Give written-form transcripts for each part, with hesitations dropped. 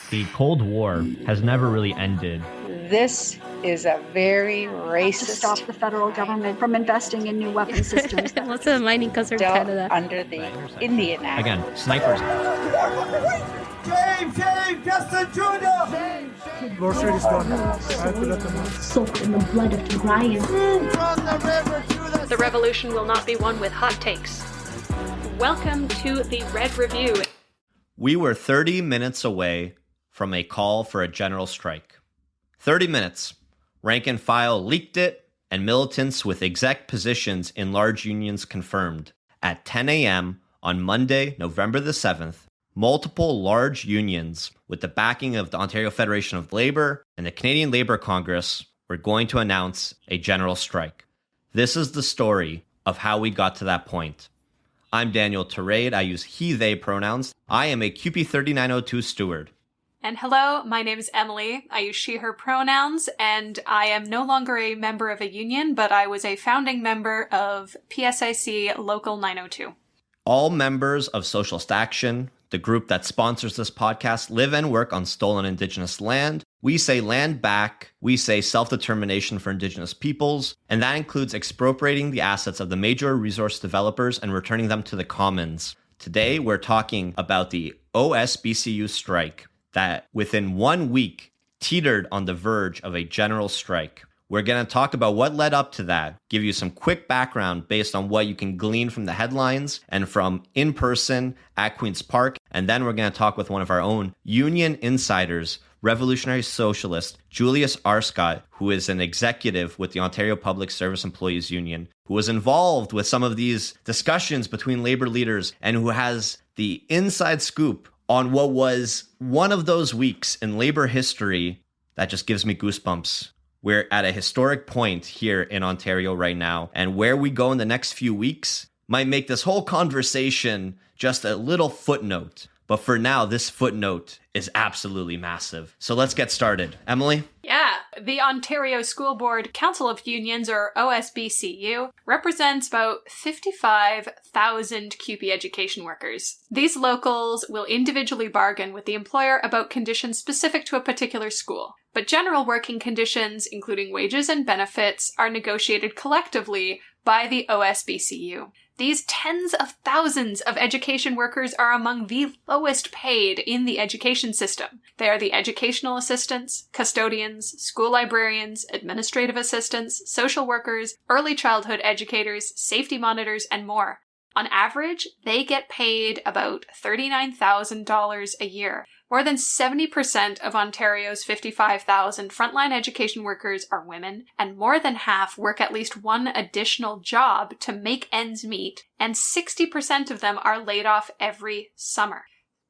The Cold War has never really ended. This is a very racist. To stop the federal government from investing in new weapon systems. Most of the mining comes from Canada. Under the Indian Act. Again, snipers. James Justin Jr. Grocery is gone. I have to let them out. Soaked in the blood of Tigray. From the river to The revolution will not be won with hot takes. Welcome to the Red Review. We were 30 minutes away from a call for a general strike. 30 minutes. RankandFile leaked it, and militants with exec positions in large unions confirmed. At 10 a.m. on Monday, November the 7th, multiple large unions with the backing of the Ontario Federation of Labour and the Canadian Labour Congress were going to announce a general strike. This is the story of how we got to that point. I'm Daniel Terade. I use he, they pronouns. I am a QP 3902 steward. And hello, my name is Emily. I use she, her pronouns, and I am no longer a member of a union, but I was a founding member of PSIC Local 902. All members of Socialist Action, the group that sponsors this podcast, live and work on stolen Indigenous land. We say land back, we say self-determination for Indigenous peoples, and that includes expropriating the assets of the major resource developers and returning them to the commons. Today, we're talking about the OSBCU strike that within 1 week teetered on the verge of a general strike. We're going to talk about what led up to that, give you some quick background based on what you can glean from the headlines and from in person at Queen's Park. And then we're going to talk with one of our own union insiders, revolutionary socialist Julius Arscott, who is an executive with the Ontario Public Service Employees Union, who was involved with some of these discussions between labor leaders and who has the inside scoop on what was one of those weeks in labor history that just gives me goosebumps. We're at a historic point here in Ontario right now, and where we go in the next few weeks might make this whole conversation just a little footnote. But for now, this footnote is absolutely massive. So let's get started. Emily? Yeah, the Ontario School Board Council of Unions, or OSBCU, represents about 55,000 QP education workers. These locals will individually bargain with the employer about conditions specific to a particular school. But general working conditions, including wages and benefits, are negotiated collectively by the OSBCU. These tens of thousands of education workers are among the lowest paid in the education system. They are the educational assistants, custodians, school librarians, administrative assistants, social workers, early childhood educators, safety monitors, and more. On average, they get paid about $39,000 a year. More than 70% of Ontario's 55,000 frontline education workers are women, and more than half work at least one additional job to make ends meet, and 60% of them are laid off every summer.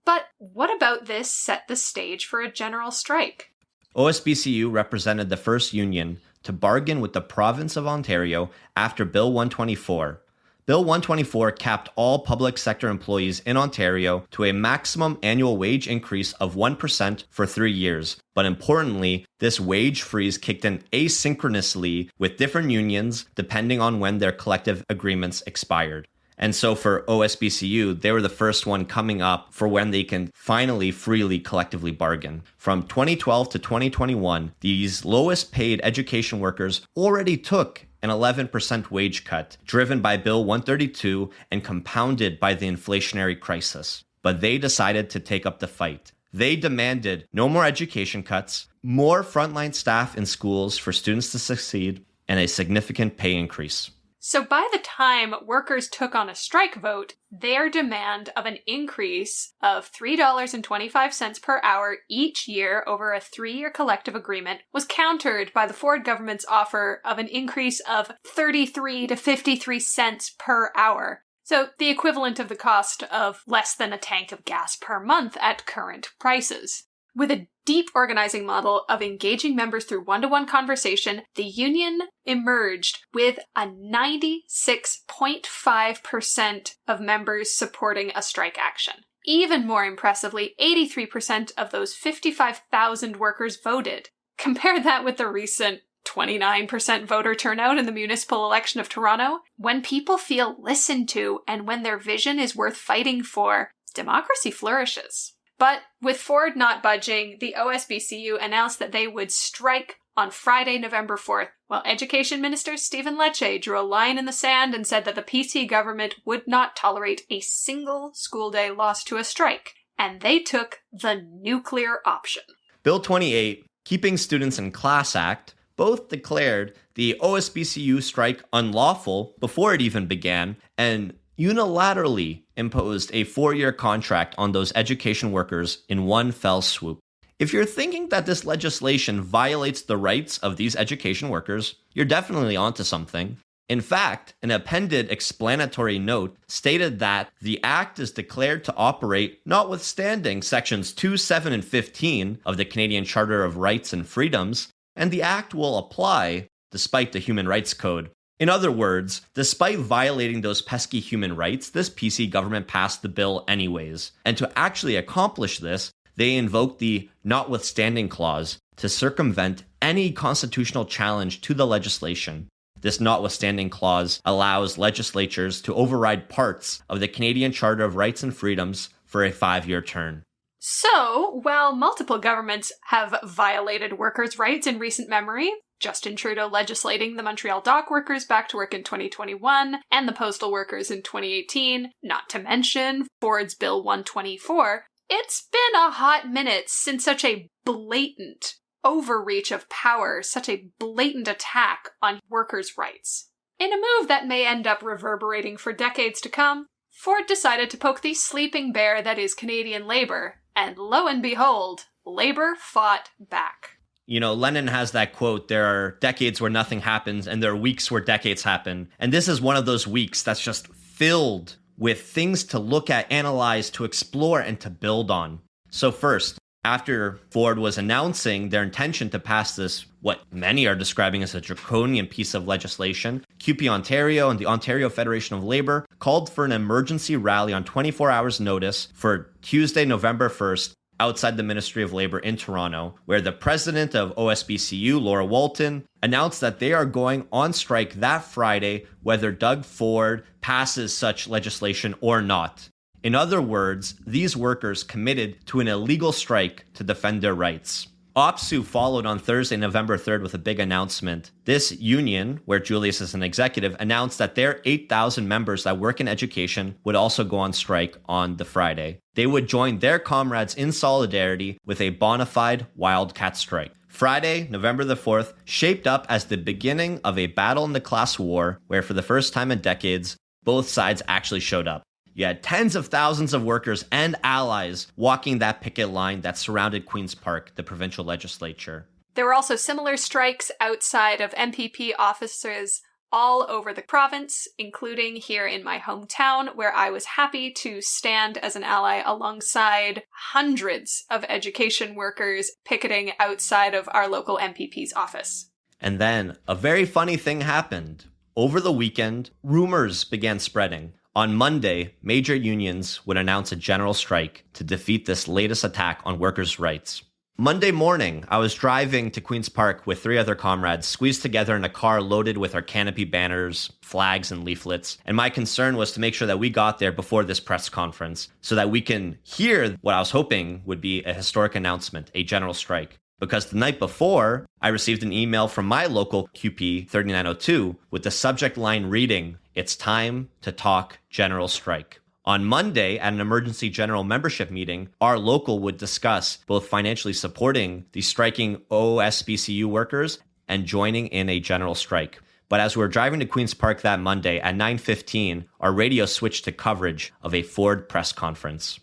But what about this set the stage for a general strike? OSBCU represented the first union to bargain with the province of Ontario after Bill 124. Bill 124 capped all public sector employees in Ontario to a maximum annual wage increase of 1% for 3 years. But importantly, this wage freeze kicked in asynchronously with different unions depending on when their collective agreements expired. And so for OSBCU, they were the first one coming up for when they can finally freely collectively bargain. From 2012 to 2021, these lowest paid education workers already took an 11% wage cut, driven by Bill 132 and compounded by the inflationary crisis. But they decided to take up the fight. They demanded no more education cuts, more frontline staff in schools for students to succeed, and a significant pay increase. So by the time workers took on a strike vote, their demand of an increase of $3.25 per hour each year over a 3-year collective agreement was countered by the Ford government's offer of an increase of 33 to 53 cents per hour. So the equivalent of the cost of less than a tank of gas per month at current prices. With a deep organizing model of engaging members through one-to-one conversation, the union emerged with a 96.5% of members supporting a strike action. Even more impressively, 83% of those 55,000 workers voted. Compare that with the recent 29% voter turnout in the municipal election of Toronto. When people feel listened to and when their vision is worth fighting for, democracy flourishes. But with Ford not budging, the OSBCU announced that they would strike on Friday, November 4th, while Education Minister Stephen Lecce drew a line in the sand and said that the PC government would not tolerate a single school day lost to a strike. And they took the nuclear option. Bill 28, Keeping Students in Class Act, both declared the OSBCU strike unlawful before it even began and unilaterally imposed a 4-year contract on those education workers in one fell swoop. If you're thinking that this legislation violates the rights of these education workers, you're definitely onto something. In fact, an appended explanatory note stated that the Act is declared to operate notwithstanding Sections 2, 7, and 15 of the Canadian Charter of Rights and Freedoms, and the Act will apply despite the Human Rights Code. In other words, despite violating those pesky human rights, this PC government passed the bill anyways. And to actually accomplish this, they invoked the notwithstanding clause to circumvent any constitutional challenge to the legislation. This notwithstanding clause allows legislatures to override parts of the Canadian Charter of Rights and Freedoms for a 5-year term. So, while multiple governments have violated workers' rights in recent memory, Justin Trudeau legislating the Montreal dock workers back to work in 2021 and the postal workers in 2018, not to mention Ford's Bill 124, it's been a hot minute since such a blatant overreach of power, such a blatant attack on workers' rights. In a move that may end up reverberating for decades to come, Ford decided to poke the sleeping bear that is Canadian Labour, and lo and behold, Labour fought back. You know, Lenin has that quote, there are decades where nothing happens, and there are weeks where decades happen. And this is one of those weeks that's just filled with things to look at, analyze, to explore, and to build on. So first, after Ford was announcing their intention to pass this, what many are describing as a draconian piece of legislation, CUPE Ontario and the Ontario Federation of Labour called for an emergency rally on 24 hours notice for Tuesday, November 1st, outside the Ministry of Labour in Toronto, where the president of OSBCU, Laura Walton, announced that they are going on strike that Friday, whether Doug Ford passes such legislation or not. In other words, these workers committed to an illegal strike to defend their rights. OPSEU followed on Thursday, November 3rd with a big announcement. This union, where Julius is an executive, announced that their 8,000 members that work in education would also go on strike on the Friday. They would join their comrades in solidarity with a bona fide wildcat strike. Friday, November the 4th, shaped up as the beginning of a battle in the class war, where for the first time in decades, both sides actually showed up. You had tens of thousands of workers and allies walking that picket line that surrounded Queen's Park, the provincial legislature. There were also similar strikes outside of MPP offices all over the province, including here in my hometown, where I was happy to stand as an ally alongside hundreds of education workers picketing outside of our local MPP's office. And then a very funny thing happened. Over the weekend, rumors began spreading. On Monday, major unions would announce a general strike to defeat this latest attack on workers' rights. Monday morning, I was driving to Queen's Park with 3 other comrades, squeezed together in a car loaded with our canopy banners, flags, and leaflets. And my concern was to make sure that we got there before this press conference so that we can hear what I was hoping would be a historic announcement, a general strike. Because the night before, I received an email from my local QP 3902 with the subject line reading, "It's time to talk general strike." On Monday, at an emergency general membership meeting, our local would discuss both financially supporting the striking OSBCU workers and joining in a general strike. But as we were driving to Queen's Park that Monday at 9:15, our radio switched to coverage of a Ford press conference.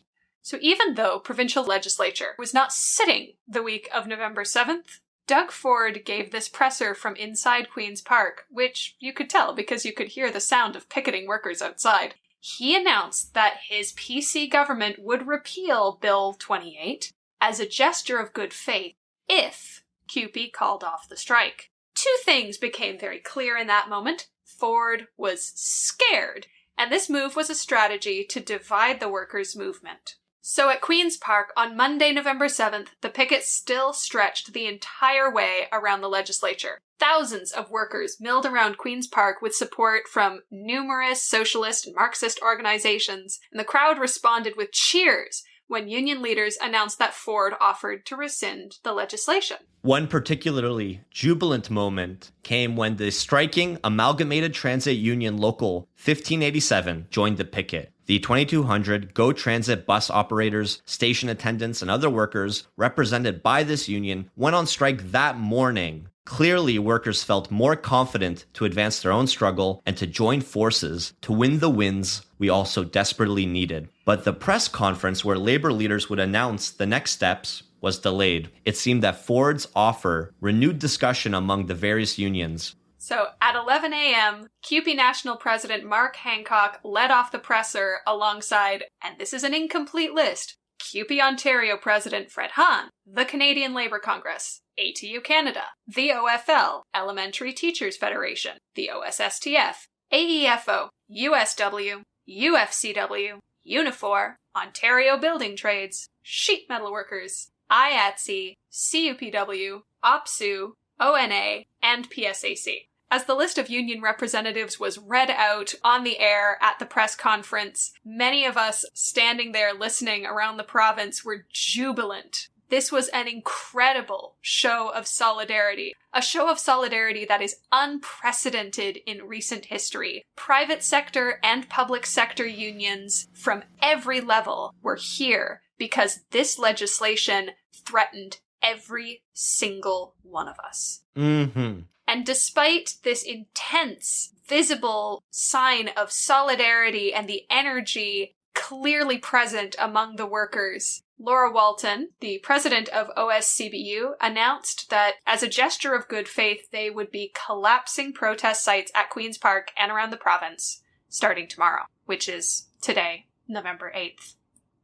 So even though provincial legislature was not sitting the week of November 7th, Doug Ford gave this presser from inside Queen's Park, which you could tell because you could hear the sound of picketing workers outside. He announced that his PC government would repeal Bill 28 as a gesture of good faith if CUPE called off the strike. 2 things became very clear in that moment. Ford was scared, and this move was a strategy to divide the workers' movement. So at Queen's Park, on Monday, November 7th, the picket still stretched the entire way around the legislature. Thousands of workers milled around Queen's Park with support from numerous socialist and Marxist organizations, and the crowd responded with cheers when union leaders announced that Ford offered to rescind the legislation. One particularly jubilant moment came when the striking Amalgamated Transit Union Local 1587 joined the picket. The 2,200 GO Transit bus operators, station attendants, and other workers represented by this union went on strike that morning. Clearly, workers felt more confident to advance their own struggle and to join forces to win the wins we all so desperately needed. But the press conference where labor leaders would announce the next steps was delayed. It seemed that Ford's offer renewed discussion among the various unions. So at 11 a.m., CUPE National President Mark Hancock led off the presser alongside, and this is an incomplete list, CUPE Ontario President Fred Hahn, the Canadian Labour Congress, ATU Canada, the OFL, Elementary Teachers Federation, the OSSTF, AEFO, USW, UFCW, Unifor, Ontario Building Trades, Sheet Metal Workers, IATSE, CUPW, OPSEU, ONA, and PSAC. As the list of union representatives was read out on the air at the press conference, many of us standing there listening around the province were jubilant. This was an incredible show of solidarity, a show of solidarity that is unprecedented in recent history. Private sector and public sector unions from every level were here because this legislation threatened every single one of us. Mm-hmm. And despite this intense, visible sign of solidarity and the energy clearly present among the workers, Laura Walton, the president of OSBCU, announced that as a gesture of good faith, they would be collapsing protest sites at Queen's Park and around the province starting tomorrow, which is today, November 8th.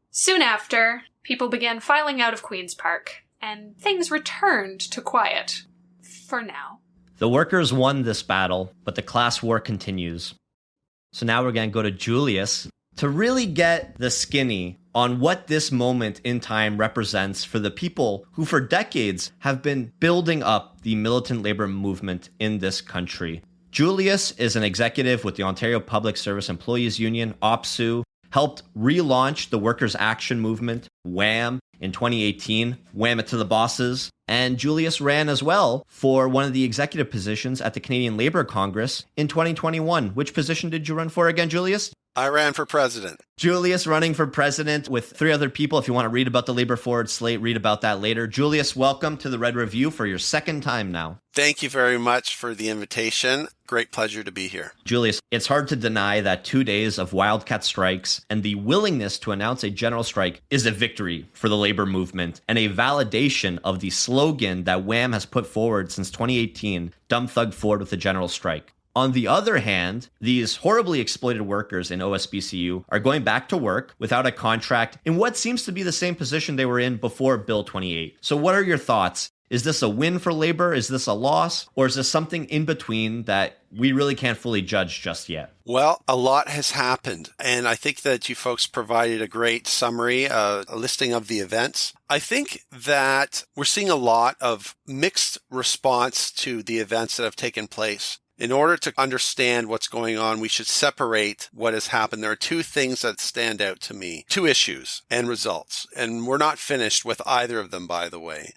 Soon after, people began filing out of Queen's Park, and things returned to quiet. For now. The workers won this battle, but the class war continues. So now we're going to go to Julius to really get the skinny on what this moment in time represents for the people who for decades have been building up the militant labor movement in this country. Julius is an executive with the Ontario Public Service Employees Union, OPSEU, helped relaunch the Workers' Action Movement, WAM, in 2018, wham it to the bosses. And Julius ran as well for one of the executive positions at the Canadian Labour Congress in 2021. Which position did you run for again, Julius? I ran for president. Julius running for president with 3 other people. If you want to read about the Labour Forward slate, read about that later. Julius, welcome to the Red Review for your second time now. Thank you very much for the invitation. Great pleasure to be here. Julius, it's hard to deny that 2 days of wildcat strikes and the willingness to announce a general strike is a victory for the labor movement and a validation of the slogan that WAM has put forward since 2018, Dumb Thug Forward with a general strike. On the other hand, these horribly exploited workers in OSBCU are going back to work without a contract in what seems to be the same position they were in before Bill 28. So what are your thoughts? Is this a win for labor? Is this a loss? Or is this something in between that we really can't fully judge just yet? Well, a lot has happened, and I think that you folks provided a great summary, a listing of the events. I think that we're seeing a lot of mixed response to the events that have taken place. In order to understand what's going on, we should separate what has happened. There are 2 things that stand out to me, 2 issues and results. And we're not finished with either of them, by the way.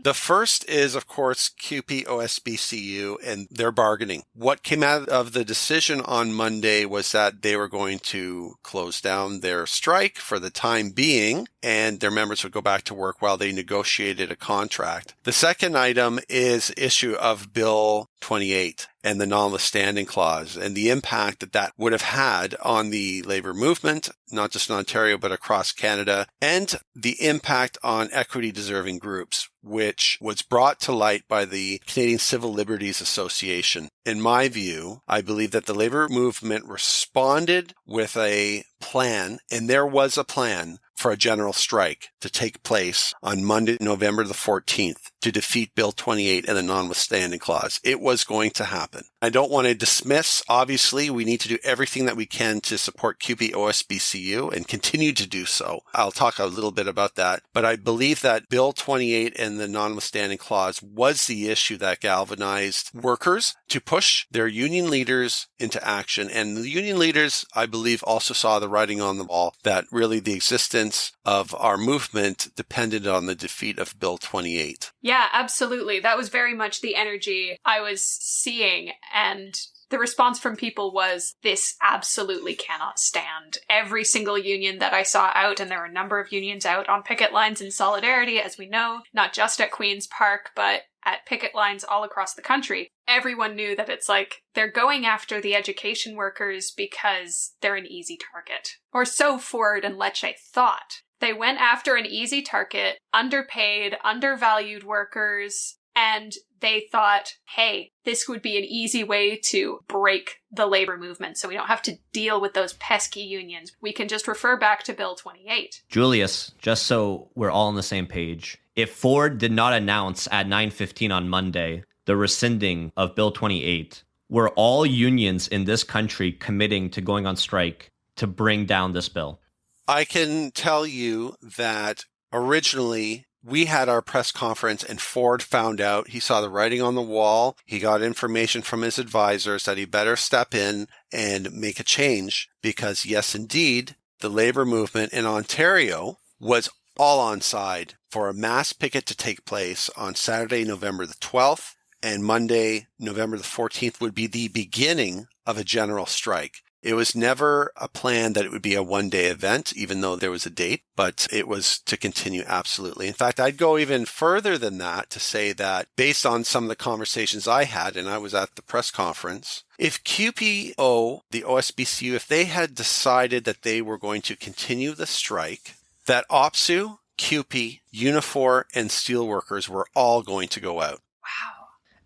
The first is, of course, CUPE OSBCU and their bargaining. What came out of the decision on Monday was that they were going to close down their strike for the time being, and their members would go back to work while they negotiated a contract. The second item is issue of Bill 28 and the notwithstanding clause and the impact that that would have had on the labor movement, not just in Ontario, but across Canada, and the impact on equity deserving groups, which was brought to light by the Canadian Civil Liberties Association. In my view, I believe that the labor movement responded with a plan, and there was a plan for a general strike to take place on Monday, November the 14th to defeat Bill 28 and the notwithstanding clause. It was going to happen. I don't want to dismiss, obviously, we need to do everything that we can to support CUPE OSBCU and continue to do so. I'll talk a little bit about that, but I believe that Bill 28 and the notwithstanding clause was the issue that galvanized workers to push their union leaders into action. And the union leaders, I believe, also saw the writing on the wall that really the existence sense of our movement depended on the defeat of Bill 28. Yeah, absolutely. That was very much the energy I was seeing, and the response from people was, this absolutely cannot stand. Every single union that I saw out, and there were a number of unions out on picket lines in solidarity, as we know, not just at Queen's Park, but at picket lines all across the country. Everyone knew that it's like, they're going after the education workers because they're an easy target. Or so Ford and Lecce thought. They went after an easy target, underpaid, undervalued workers, and they thought, hey, this would be an easy way to break the labor movement so we don't have to deal with those pesky unions. We can just refer back to Bill 28. Julius, just so we're all on the same page, if Ford did not announce at 9:15 on Monday the rescinding of Bill 28, were all unions in this country committing to going on strike to bring down this bill? I can tell you that originally we had our press conference and Ford found out. He saw the writing on the wall. He got information from his advisors that he better step in and make a change because, yes, indeed, the labor movement in Ontario was all on side for a mass picket to take place on Saturday, November the 12th, and Monday, November the 14th would be the beginning of a general strike. It was never a plan that it would be a one-day event, even though there was a date, but it was to continue absolutely. In fact, I'd go even further than that to say that based on some of the conversations I had, and I was at the press conference, if QPO, the OSBCU, if they had decided that they were going to continue the strike, that OPSEU, QP, Unifor, and steelworkers were all going to go out. Wow.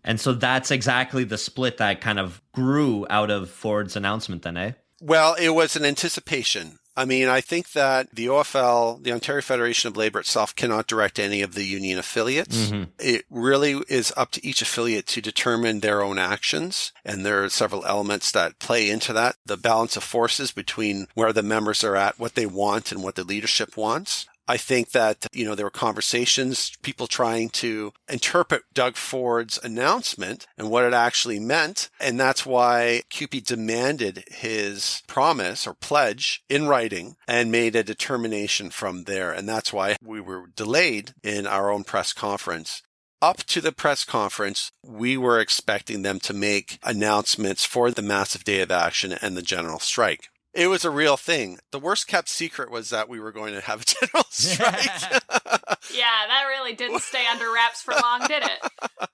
And so that's exactly the split that kind of grew out of Ford's announcement then, eh? Well, it was an anticipation. I mean, I think that the OFL, the Ontario Federation of Labour itself, cannot direct any of the union affiliates. Mm-hmm. It really is up to each affiliate to determine their own actions. And there are several elements that play into that. The balance of forces between where the members are at, what they want, and what the leadership wants. I think that, there were conversations, people trying to interpret Doug Ford's announcement and what it actually meant. And that's why QP demanded his promise or pledge in writing and made a determination from there. And that's why we were delayed in our own press conference. Up to the press conference, we were expecting them to make announcements for the massive day of action and the general strike. It was a real thing. The worst kept secret was that we were going to have a general strike. Yeah, that really didn't stay under wraps for long, did it?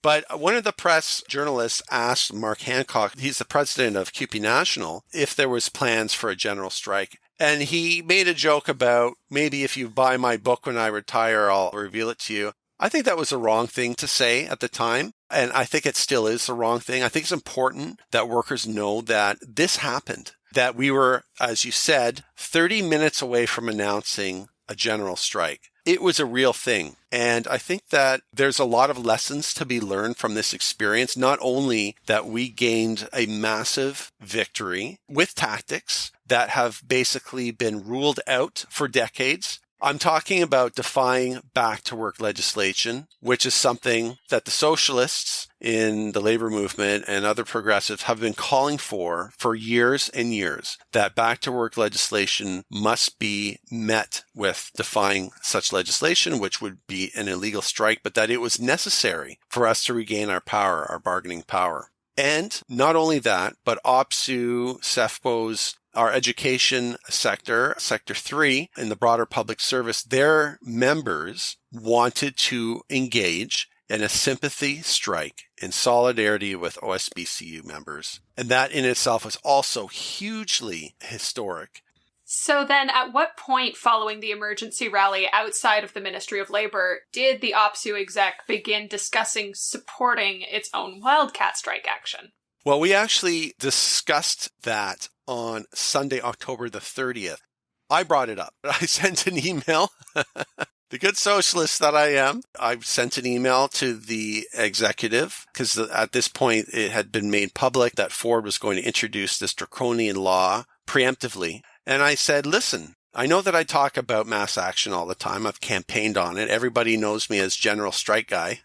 But one of the press journalists asked Mark Hancock, he's the president of QP National, if there was plans for a general strike. And he made a joke about, maybe if you buy my book when I retire, I'll reveal it to you. I think that was the wrong thing to say at the time. And I think it still is the wrong thing. I think it's important that workers know that this happened. That we were, as you said, 30 minutes away from announcing a general strike. It was a real thing. And I think that there's a lot of lessons to be learned from this experience. Not only that we gained a massive victory with tactics that have basically been ruled out for decades. I'm talking about defying back-to-work legislation, which is something that the socialists in the labor movement and other progressives have been calling for years and years, that back-to-work legislation must be met with defying such legislation, which would be an illegal strike, but that it was necessary for us to regain our power, our bargaining power. And not only that, but OPSEU SEFPO's our education sector, Sector 3, in the broader public service, their members wanted to engage in a sympathy strike in solidarity with OSBCU members. And that in itself was also hugely historic. So then at what point following the emergency rally outside of the Ministry of Labour did the OPSEU exec begin discussing supporting its own wildcat strike action? Well, we actually discussed that on Sunday, October the 30th. I brought it up. I sent an email. The good socialist that I am, I sent an email to the executive because at this point it had been made public that Ford was going to introduce this draconian law preemptively. And I said, listen, I know that I talk about mass action all the time. I've campaigned on it. Everybody knows me as General Strike Guy.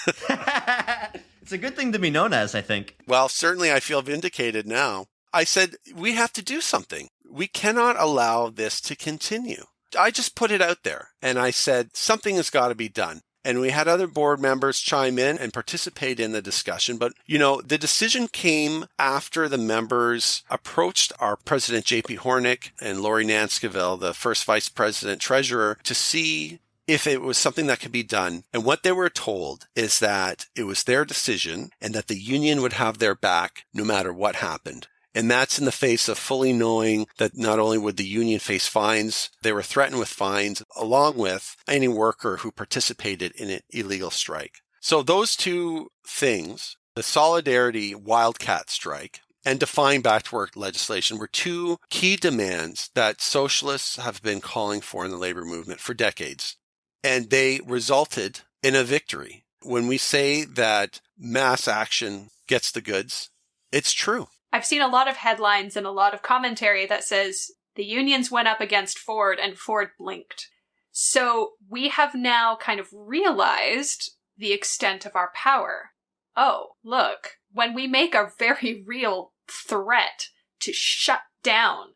It's a good thing to be known as, I think. Well, certainly I feel vindicated now. I said, we have to do something. we cannot allow this to continue. I just put it out there and I said, something has got to be done. And we had other board members chime in and participate in the discussion. But, the decision came after the members approached our President J.P. Hornick and Lori Nanscaville, the first Vice President Treasurer, to see if it was something that could be done. And what they were told is that it was their decision and that the union would have their back no matter what happened. And that's in the face of fully knowing that not only would the union face fines, they were threatened with fines, along with any worker who participated in an illegal strike. So those two things, the solidarity wildcat strike and defying back to work legislation, were two key demands that socialists have been calling for in the labor movement for decades. And they resulted in a victory. When we say that mass action gets the goods, it's true. I've seen a lot of headlines and a lot of commentary that says the unions went up against Ford and Ford blinked. So we have now kind of realized the extent of our power. Oh, look, when we make a very real threat to shut down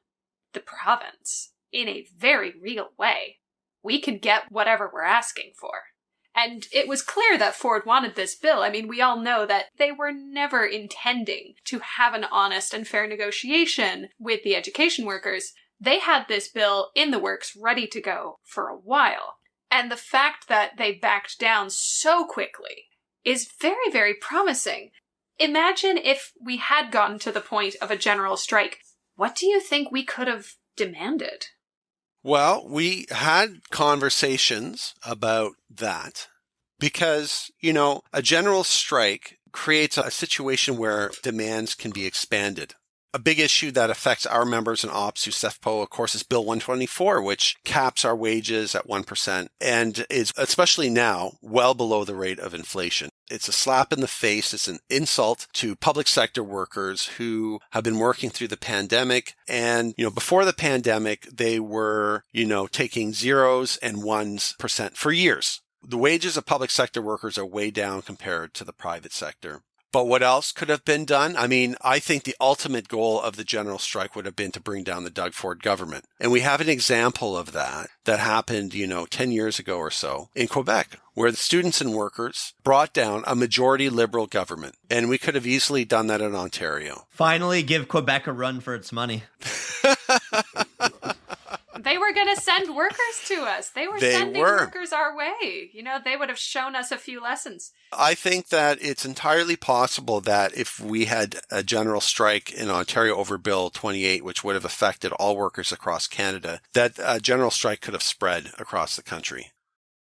the province in a very real way, we can get whatever we're asking for. And it was clear that Ford wanted this bill. I mean, we all know that they were never intending to have an honest and fair negotiation with the education workers. They had this bill in the works, ready to go for a while. And the fact that they backed down so quickly is very, very promising. Imagine if we had gotten to the point of a general strike. What do you think we could have demanded? Well, we had conversations about that because, a general strike creates a situation where demands can be expanded. A big issue that affects our members in OPSEU SEFPO, of course, is Bill 124, which caps our wages at 1% and is, especially now, well below the rate of inflation. It's a slap in the face. It's an insult to public sector workers who have been working through the pandemic. And, before the pandemic, they were, taking 0s and 1% for years. The wages of public sector workers are way down compared to the private sector. But what else could have been done? I mean, I think the ultimate goal of the general strike would have been to bring down the Doug Ford government. And we have an example of that happened, 10 years ago or so in Quebec, where the students and workers brought down a majority Liberal government. And we could have easily done that in Ontario. Finally, give Quebec a run for its money. They were going to send workers to us. They were sending workers our way. They would have shown us a few lessons. I think that it's entirely possible that if we had a general strike in Ontario over Bill 28, which would have affected all workers across Canada, that a general strike could have spread across the country.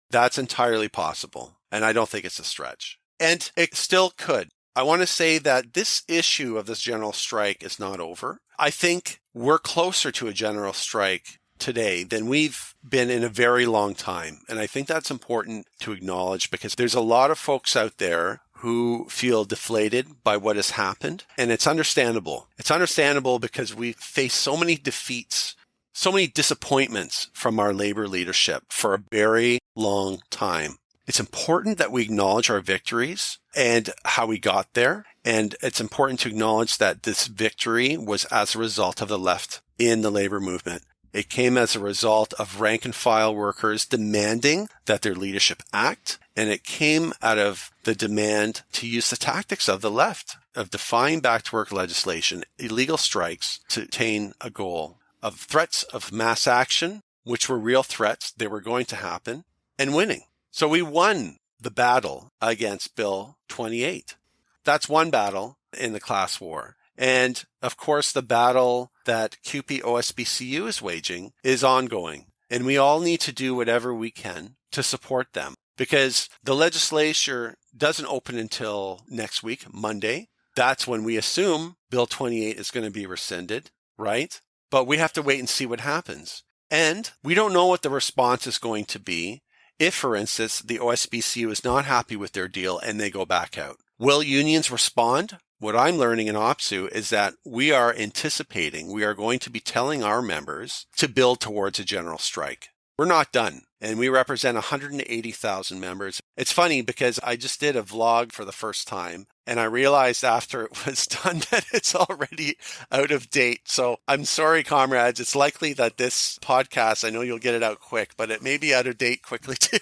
That's entirely possible. And I don't think it's a stretch. And it still could. I want to say that this issue of this general strike is not over. I think we're closer to a general strike today than we've been in a very long time. And I think that's important to acknowledge because there's a lot of folks out there who feel deflated by what has happened. And it's understandable. It's understandable because we face so many defeats, so many disappointments from our labor leadership for a very long time. It's important that we acknowledge our victories and how we got there. And it's important to acknowledge that this victory was as a result of the left in the labor movement. It came as a result of rank-and-file workers demanding that their leadership act, and it came out of the demand to use the tactics of the left, of defying back-to-work legislation, illegal strikes to attain a goal, of threats of mass action, which were real threats, they were going to happen, and winning. So we won the battle against Bill 28. That's one battle in the class war. And, of course, the battle that CUPE OSBCU is waging is ongoing. And we all need to do whatever we can to support them. Because the legislature doesn't open until next week, Monday. That's when we assume Bill 28 is going to be rescinded, right? But we have to wait and see what happens. And we don't know what the response is going to be if, for instance, the OSBCU is not happy with their deal and they go back out. Will unions respond? What I'm learning in OPSEU is that we are anticipating, we are going to be telling our members to build towards a general strike. We're not done. and we represent 180,000 members. It's funny because I just did a vlog for the first time, and I realized after it was done that it's already out of date. So I'm sorry, comrades. It's likely that this podcast, I know you'll get it out quick, but it may be out of date quickly too.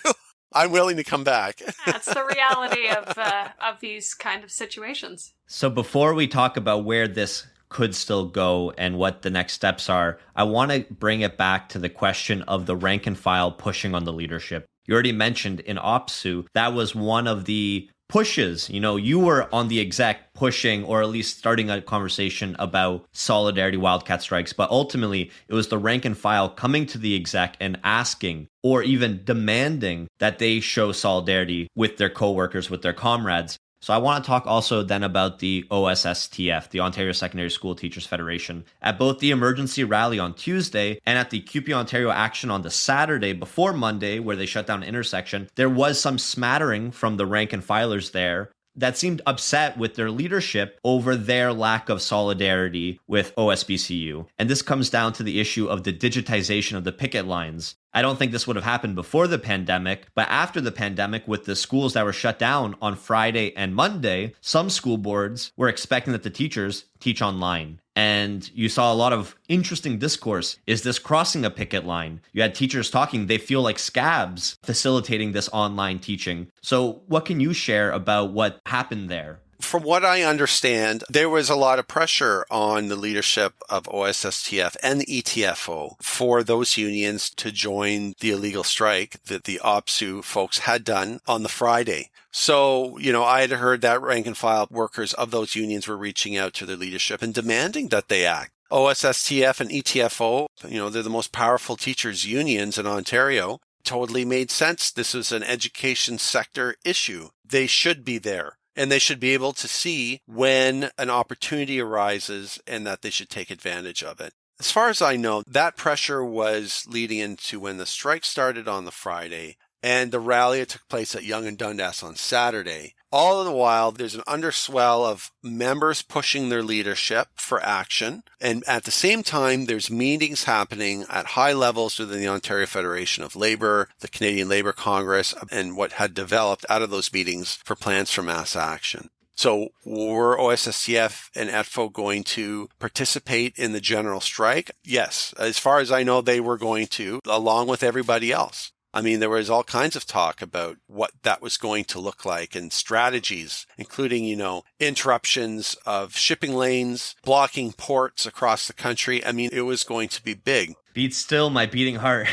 I'm willing to come back. That's the reality of these kind of situations. So before we talk about where this could still go and what the next steps are, I want to bring it back to the question of the rank and file pushing on the leadership. You already mentioned in OPSEU, that was one of the pushes. You were on the exec pushing, or at least starting a conversation about solidarity wildcat strikes, but ultimately it was the rank and file coming to the exec and asking or even demanding that they show solidarity with their coworkers, with their comrades. So I want to talk also then about the OSSTF, the Ontario Secondary School Teachers Federation. At both the emergency rally on Tuesday and at the CUPE Ontario action on the Saturday before Monday, where they shut down an intersection, there was some smattering from the rank and filers there that seemed upset with their leadership over their lack of solidarity with OSBCU. And this comes down to the issue of the digitization of the picket lines. I don't think this would have happened before the pandemic, but after the pandemic, with the schools that were shut down on Friday and Monday, some school boards were expecting that the teachers teach online. And you saw a lot of interesting discourse. Is this crossing a picket line? You had teachers talking, they feel like scabs facilitating this online teaching. So what can you share about what happened there? From what I understand, there was a lot of pressure on the leadership of OSSTF and the ETFO for those unions to join the illegal strike that the OPSEU folks had done on the Friday. So, I had heard that rank and file workers of those unions were reaching out to their leadership and demanding that they act. OSSTF and ETFO, they're the most powerful teachers unions in Ontario. Totally made sense. This is an education sector issue. They should be there. And they should be able to see when an opportunity arises and that they should take advantage of it. As far as I know, that pressure was leading into when the strike started on the Friday and the rally that took place at Yonge and Dundas on Saturday. All the while, there's an underswell of members pushing their leadership for action. And at the same time, there's meetings happening at high levels within the Ontario Federation of Labour, the Canadian Labour Congress, and what had developed out of those meetings for plans for mass action. So were OSSTF and ETFO going to participate in the general strike? Yes. As far as I know, they were going to, along with everybody else. I mean, there was all kinds of talk about what that was going to look like and strategies, including, interruptions of shipping lanes, blocking ports across the country. I mean, it was going to be big. Beats still my beating heart.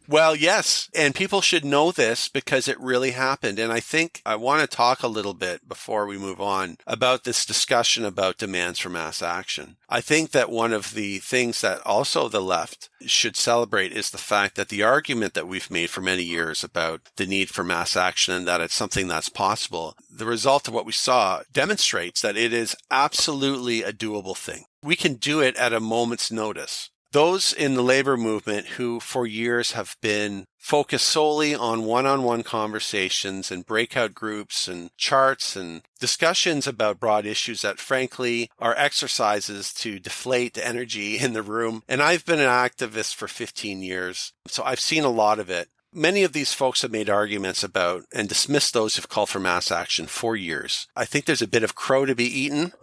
Well, yes. And people should know this because it really happened. And I think I want to talk a little bit before we move on about this discussion about demands for mass action. I think that one of the things that also the left should celebrate is the fact that the argument that we've made for many years about the need for mass action and that it's something that's possible, the result of what we saw demonstrates that it is absolutely a doable thing. We can do it at a moment's notice. Those in the labor movement who for years have been focused solely on one-on-one conversations and breakout groups and charts and discussions about broad issues that frankly are exercises to deflate the energy in the room. And I've been an activist for 15 years, so I've seen a lot of it. Many of these folks have made arguments about and dismissed those who've called for mass action for years. I think there's a bit of crow to be eaten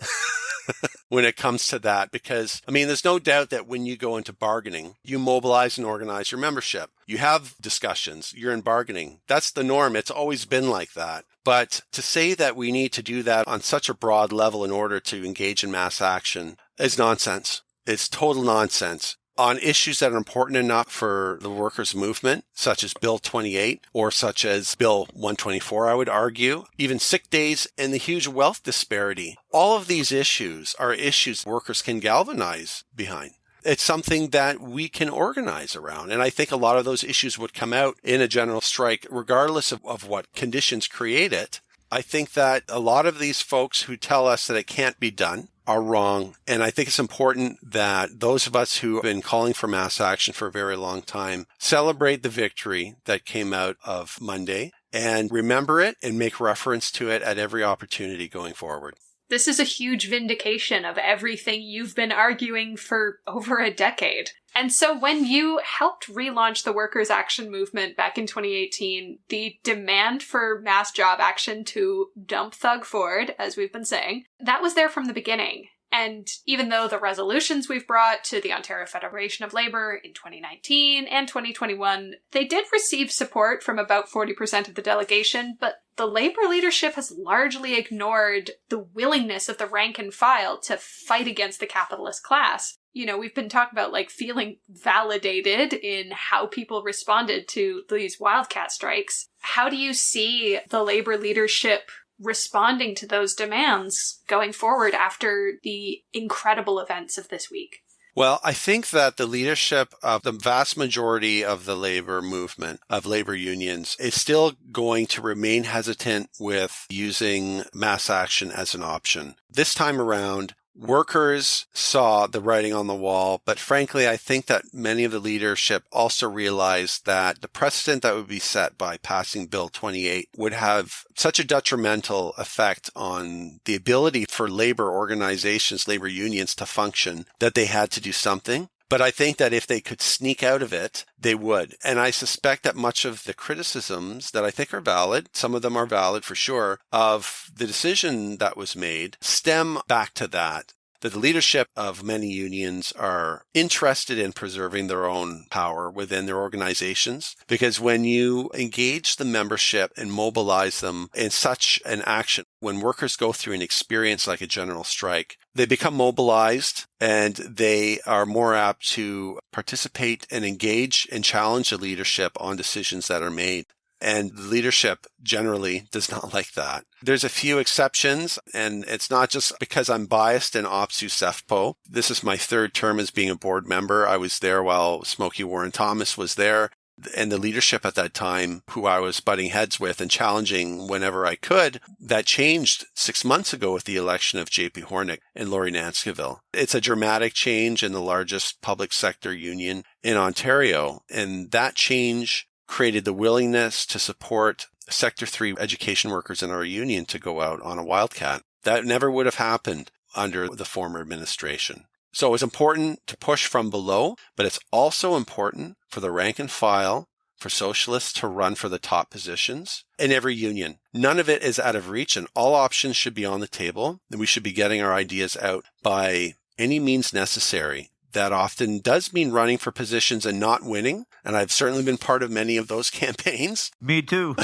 when it comes to that, because, there's no doubt that when you go into bargaining, you mobilize and organize your membership. You have discussions. You're in bargaining. That's the norm. It's always been like that. But to say that we need to do that on such a broad level in order to engage in mass action is nonsense. It's total nonsense. On issues that are important enough for the workers' movement, such as Bill 28 or such as Bill 124, I would argue, even sick days and the huge wealth disparity. All of these issues are issues workers can galvanize behind. It's something that we can organize around. And I think a lot of those issues would come out in a general strike, regardless of what conditions create it. I think that a lot of these folks who tell us that it can't be done are wrong. And I think it's important that those of us who have been calling for mass action for a very long time celebrate the victory that came out of Monday and remember it and make reference to it at every opportunity going forward. This is a huge vindication of everything you've been arguing for over a decade. And so when you helped relaunch the Workers' Action Movement back in 2018, the demand for mass job action to dump Thug Ford, as we've been saying, that was there from the beginning. And even though the resolutions we've brought to the Ontario Federation of Labour in 2019 and 2021, they did receive support from about 40% of the delegation, but the Labour leadership has largely ignored the willingness of the rank and file to fight against the capitalist class. You know, we've been talking about, like, feeling validated in how people responded to these wildcat strikes. How do you see the Labour leadership responding to those demands going forward after the incredible events of this week? Well, I think that the leadership of the vast majority of the labor movement, of labor unions, is still going to remain hesitant with using mass action as an option. This time around, workers saw the writing on the wall, but frankly, I think that many of the leadership also realized that the precedent that would be set by passing Bill 28 would have such a detrimental effect on the ability for labor organizations, labor unions to function, that they had to do something. But I think that if they could sneak out of it, they would. And I suspect that much of the criticisms that I think are valid, some of them are valid for sure, of the decision that was made stem back to that the leadership of many unions are interested in preserving their own power within their organizations. Because when you engage the membership and mobilize them in such an action, when workers go through an experience like a general strike, they become mobilized and they are more apt to participate and engage and challenge the leadership on decisions that are made. And the leadership generally does not like that. There's a few exceptions, and it's not just because I'm biased in OPSEU SEFPO. This is my third term as being a board member. I was there while Smokey Warren Thomas was there. And the leadership at that time, who I was butting heads with and challenging whenever I could, that changed 6 months ago with the election of J.P. Hornick and Laurie Nanskiville. It's a dramatic change in the largest public sector union in Ontario. And that change created the willingness to support Sector 3 education workers in our union to go out on a wildcat. That never would have happened under the former administration. So it's important to push from below, but it's also important for the rank and file, for socialists to run for the top positions in every union. None of it is out of reach, and all options should be on the table, and we should be getting our ideas out by any means necessary. That often does mean running for positions and not winning. And I've certainly been part of many of those campaigns. Me too.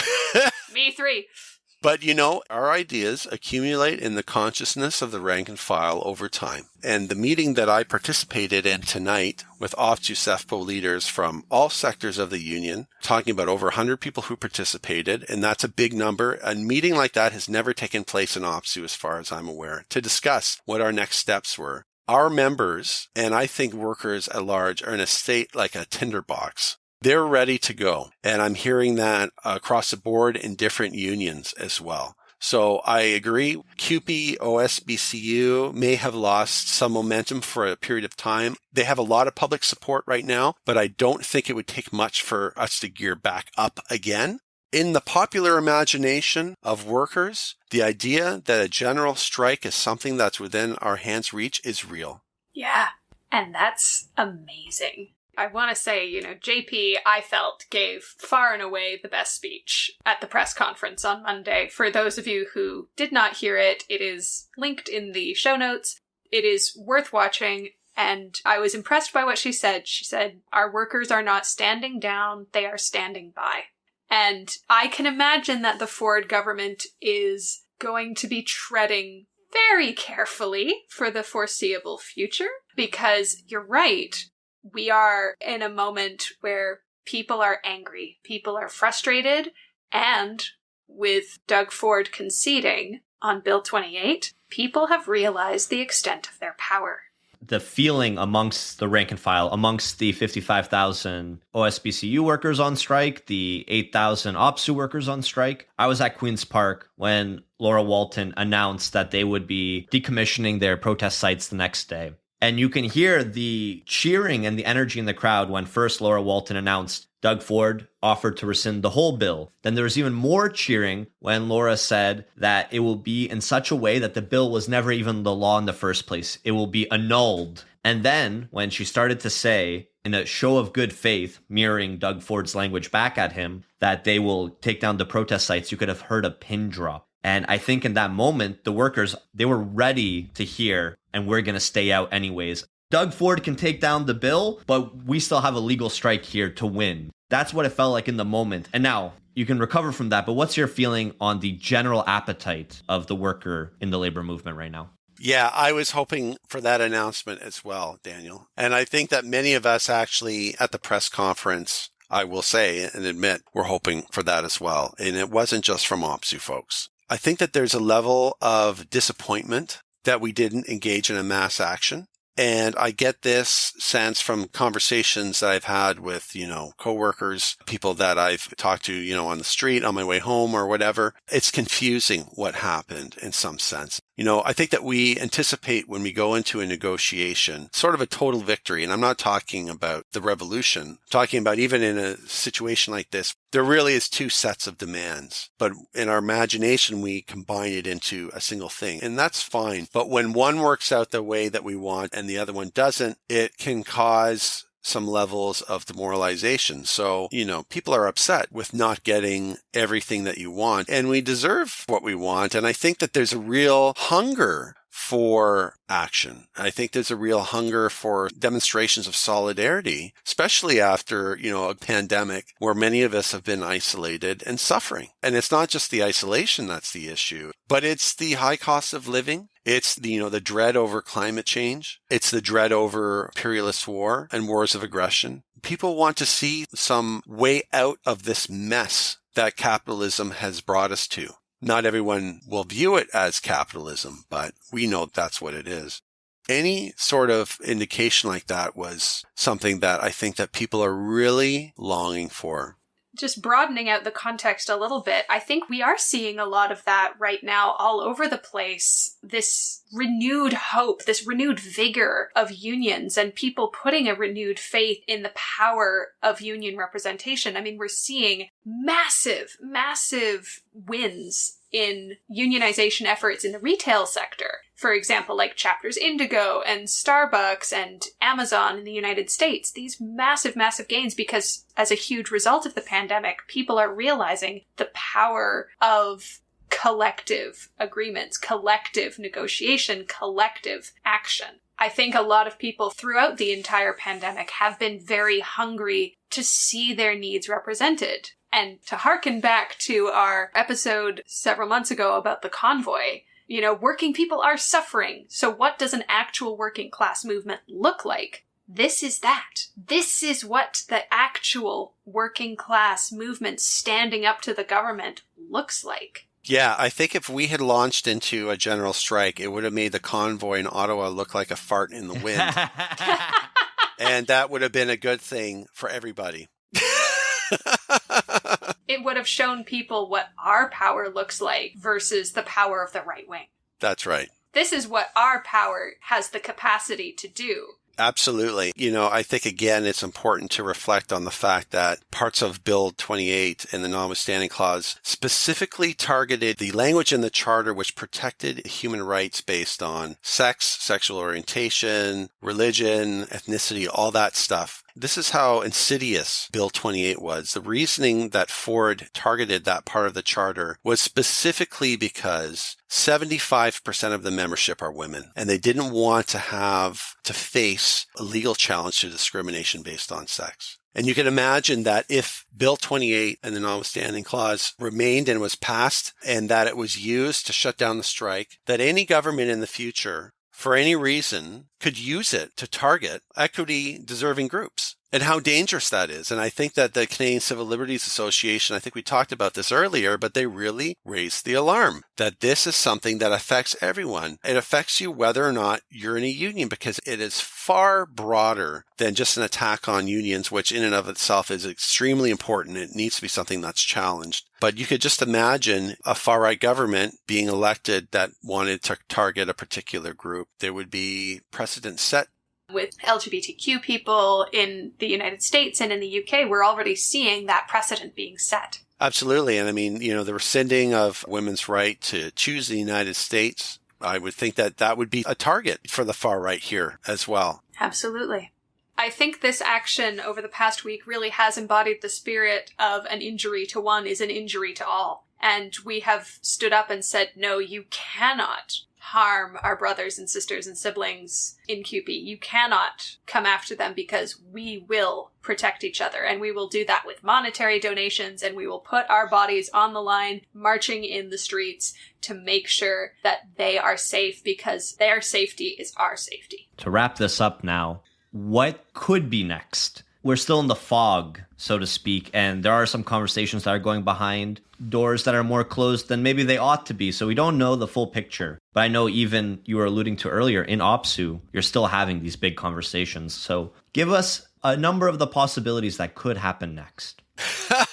Me three. But, you know, our ideas accumulate in the consciousness of the rank and file over time. And the meeting that I participated in tonight with OPSEU SEFPO leaders from all sectors of the union, talking about over 100 people who participated, and that's a big number. A meeting like that has never taken place in OPSEU as far as I'm aware, to discuss what our next steps were. Our members, and I think workers at large, are in a state like a tinderbox. They're ready to go. And I'm hearing that across the board in different unions as well. So I agree. CUPE, OSBCU may have lost some momentum for a period of time. They have a lot of public support right now, but I don't think it would take much for us to gear back up again. In the popular imagination of workers, the idea that a general strike is something that's within our hands' reach is real. Yeah, and that's amazing. I want to say, JP, I felt, gave far and away the best speech at the press conference on Monday. For those of you who did not hear it, it is linked in the show notes. It is worth watching, and I was impressed by what she said. She said, our workers are not standing down, they are standing by. And I can imagine that the Ford government is going to be treading very carefully for the foreseeable future, because you're right. We are in a moment where people are angry, people are frustrated, and with Doug Ford conceding on Bill 28, people have realized the extent of their power. The feeling amongst the rank and file, amongst the 55,000 OSBCU workers on strike, the 8,000 OPSEU workers on strike. I was at Queen's Park when Laura Walton announced that they would be decommissioning their protest sites the next day. And you can hear the cheering and the energy in the crowd when first Laura Walton announced Doug Ford offered to rescind the whole bill. Then there was even more cheering when Laura said that it will be in such a way that the bill was never even the law in the first place. It will be annulled. And then when she started to say, in a show of good faith, mirroring Doug Ford's language back at him, that they will take down the protest sites, you could have heard a pin drop. And I think in that moment, the workers, they were ready to hear, and we're going to stay out anyways. Doug Ford can take down the bill, but we still have a legal strike here to win. That's what it felt like in the moment. And now you can recover from that. But what's your feeling on the general appetite of the worker in the labor movement right now? Yeah, I was hoping for that announcement as well, Daniel. And I think that many of us actually at the press conference, I will say and admit, we're hoping for that as well. And it wasn't just from OPSEU folks. I think that there's a level of disappointment that we didn't engage in a mass action. And I get this sense from conversations that I've had with, coworkers, people that I've talked to, on the street, on my way home or whatever. It's confusing what happened in some sense. I think that we anticipate when we go into a negotiation, sort of a total victory. And I'm not talking about the revolution. I'm talking about even in a situation like this, there really is two sets of demands. But in our imagination, we combine it into a single thing. And that's fine. But when one works out the way that we want and the other one doesn't, it can cause some levels of demoralization. So, people are upset with not getting everything that you want, and we deserve what we want. And I think that there's a real hunger for action. I think there's a real hunger for demonstrations of solidarity, especially after, a pandemic where many of us have been isolated and suffering. And it's not just the isolation that's the issue, but it's the high cost of living. It's the dread over climate change. It's the dread over imperialist war and wars of aggression. People want to see some way out of this mess that capitalism has brought us to. Not everyone will view it as capitalism, but we know that's what it is. Any sort of indication like that was something that I think that people are really longing for. Just broadening out the context a little bit, I think we are seeing a lot of that right now all over the place. This renewed hope, this renewed vigor of unions and people putting a renewed faith in the power of union representation. I mean, we're seeing massive, massive wins in unionization efforts in the retail sector. For example, like Chapters Indigo and Starbucks and Amazon in the United States. These massive, massive gains because as a huge result of the pandemic, people are realizing the power of collective agreements, collective negotiation, collective action. I think a lot of people throughout the entire pandemic have been very hungry to see their needs represented. And to harken back to our episode several months ago about the convoy, working people are suffering. So what does an actual working class movement look like? This is that. This is what the actual working class movement standing up to the government looks like. Yeah, I think if we had launched into a general strike, it would have made the convoy in Ottawa look like a fart in the wind. And that would have been a good thing for everybody. It would have shown people what our power looks like versus the power of the right wing. That's right. This is what our power has the capacity to do. Absolutely. I think, again, it's important to reflect on the fact that parts of Bill 28 and the notwithstanding clause specifically targeted the language in the charter which protected human rights based on sex, sexual orientation, religion, ethnicity, all that stuff. This is how insidious Bill 28 was. The reasoning that Ford targeted that part of the charter was specifically because 75% of the membership are women, and they didn't want to have to face a legal challenge to discrimination based on sex. And you can imagine that if Bill 28 and the notwithstanding clause remained and was passed, and that it was used to shut down the strike, that any government in the future, for any reason, could use it to target equity-deserving groups, and how dangerous that is. And I think that the Canadian Civil Liberties Association, I think we talked about this earlier, but they really raised the alarm that this is something that affects everyone. It affects you whether or not you're in a union, because it is far broader than just an attack on unions, which in and of itself is extremely important. It needs to be something that's challenged. But you could just imagine a far-right government being elected that wanted to target a particular group. There would be precedent set with LGBTQ people in the United States and in the UK. We're already seeing that precedent being set. Absolutely. And I mean, the rescinding of women's right to choose the United States, I would think that that would be a target for the far right here as well. Absolutely. I think this action over the past week really has embodied the spirit of an injury to one is an injury to all. And we have stood up and said, no, you cannot harm our brothers and sisters and siblings in CUPE. You cannot come after them because we will protect each other. And we will do that with monetary donations, and we will put our bodies on the line, marching in the streets to make sure that they are safe, because their safety is our safety. To wrap this up now, what could be next? We're still in the fog, so to speak, and there are some conversations that are going behind doors that are more closed than maybe they ought to be, so we don't know the full picture. But I know even you were alluding to earlier, in OPSEU, you're still having these big conversations. So give us a number of the possibilities that could happen next.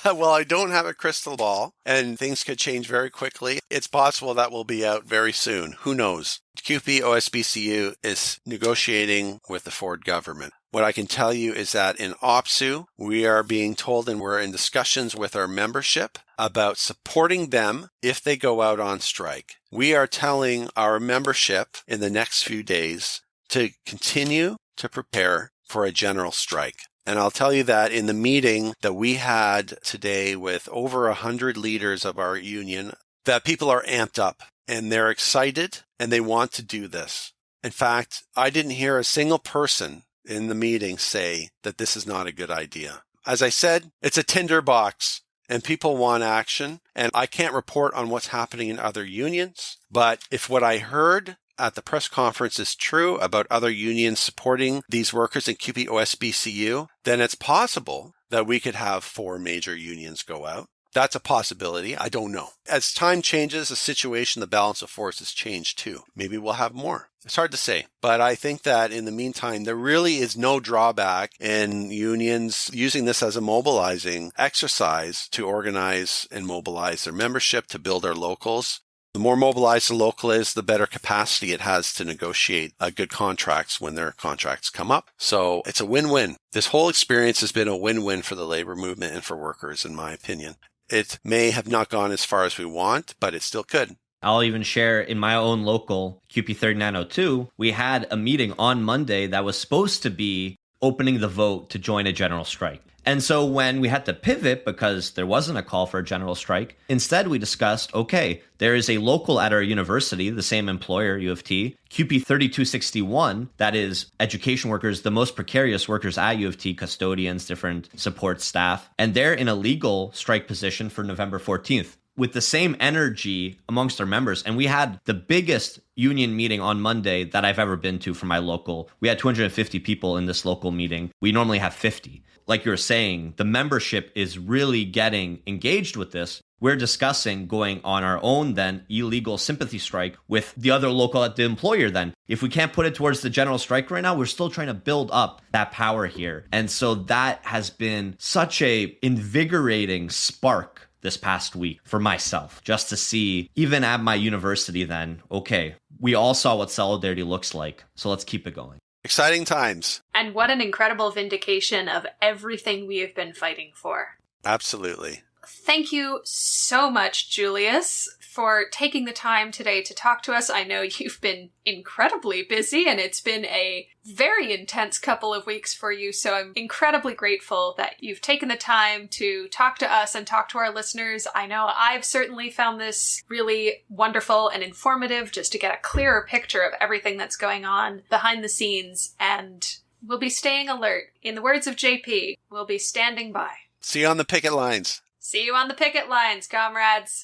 Well, I don't have a crystal ball, and things could change very quickly. It's possible that will be out very soon. Who knows? CUPE OSBCU is negotiating with the Ford government. What I can tell you is that in OPSEU, we are being told, and we're in discussions with our membership about supporting them if they go out on strike. We are telling our membership in the next few days to continue to prepare for a general strike. And I'll tell you that in the meeting that we had today with over 100 leaders of our union, that people are amped up and they're excited and they want to do this. In fact, I didn't hear a single person in the meeting say that this is not a good idea. As I said, it's a tinderbox and people want action. And I can't report on what's happening in other unions, but if what I heard at the press conference is true about other unions supporting these workers in CUPE OSBCU, then it's possible that we could have 4 major unions go out. That's a possibility. I don't know. As time changes, the situation, the balance of forces change too. Maybe we'll have more. It's hard to say. But I think that in the meantime, there really is no drawback in unions using this as a mobilizing exercise to organize and mobilize their membership, to build our locals. The more mobilized the local is, the better capacity it has to negotiate good contracts when their contracts come up. So it's a win-win. This whole experience has been a win-win for the labor movement and for workers, in my opinion. It may have not gone as far as we want, but it still could. I'll even share in my own local, CUPE 3902, we had a meeting on Monday that was supposed to be opening the vote to join a general strike. And so when we had to pivot because there wasn't a call for a general strike, instead we discussed, okay, there is a local at our university, the same employer, U of T, CUPE 3261, that is education workers, the most precarious workers at U of T, custodians, different support staff, and they're in a legal strike position for November 14th. With the same energy amongst our members. And we had the biggest union meeting on Monday that I've ever been to for my local. We had 250 people in this local meeting. We normally have 50. Like you were saying, the membership is really getting engaged with this. We're discussing going on our own then illegal sympathy strike with the other local at the employer then. If we can't put it towards the general strike right now, we're still trying to build up that power here. And so that has been such a invigorating spark this past week for myself, just to see, even at my university then, okay, we all saw what solidarity looks like, so let's keep it going. Exciting times. And what an incredible vindication of everything we have been fighting for. Absolutely. Thank you so much, Julius, for taking the time today to talk to us. I know you've been incredibly busy and it's been a very intense couple of weeks for you. So I'm incredibly grateful that you've taken the time to talk to us and talk to our listeners. I know I've certainly found this really wonderful and informative just to get a clearer picture of everything that's going on behind the scenes. And we'll be staying alert. In the words of JP, we'll be standing by. See you on the picket lines. See you on the picket lines, comrades.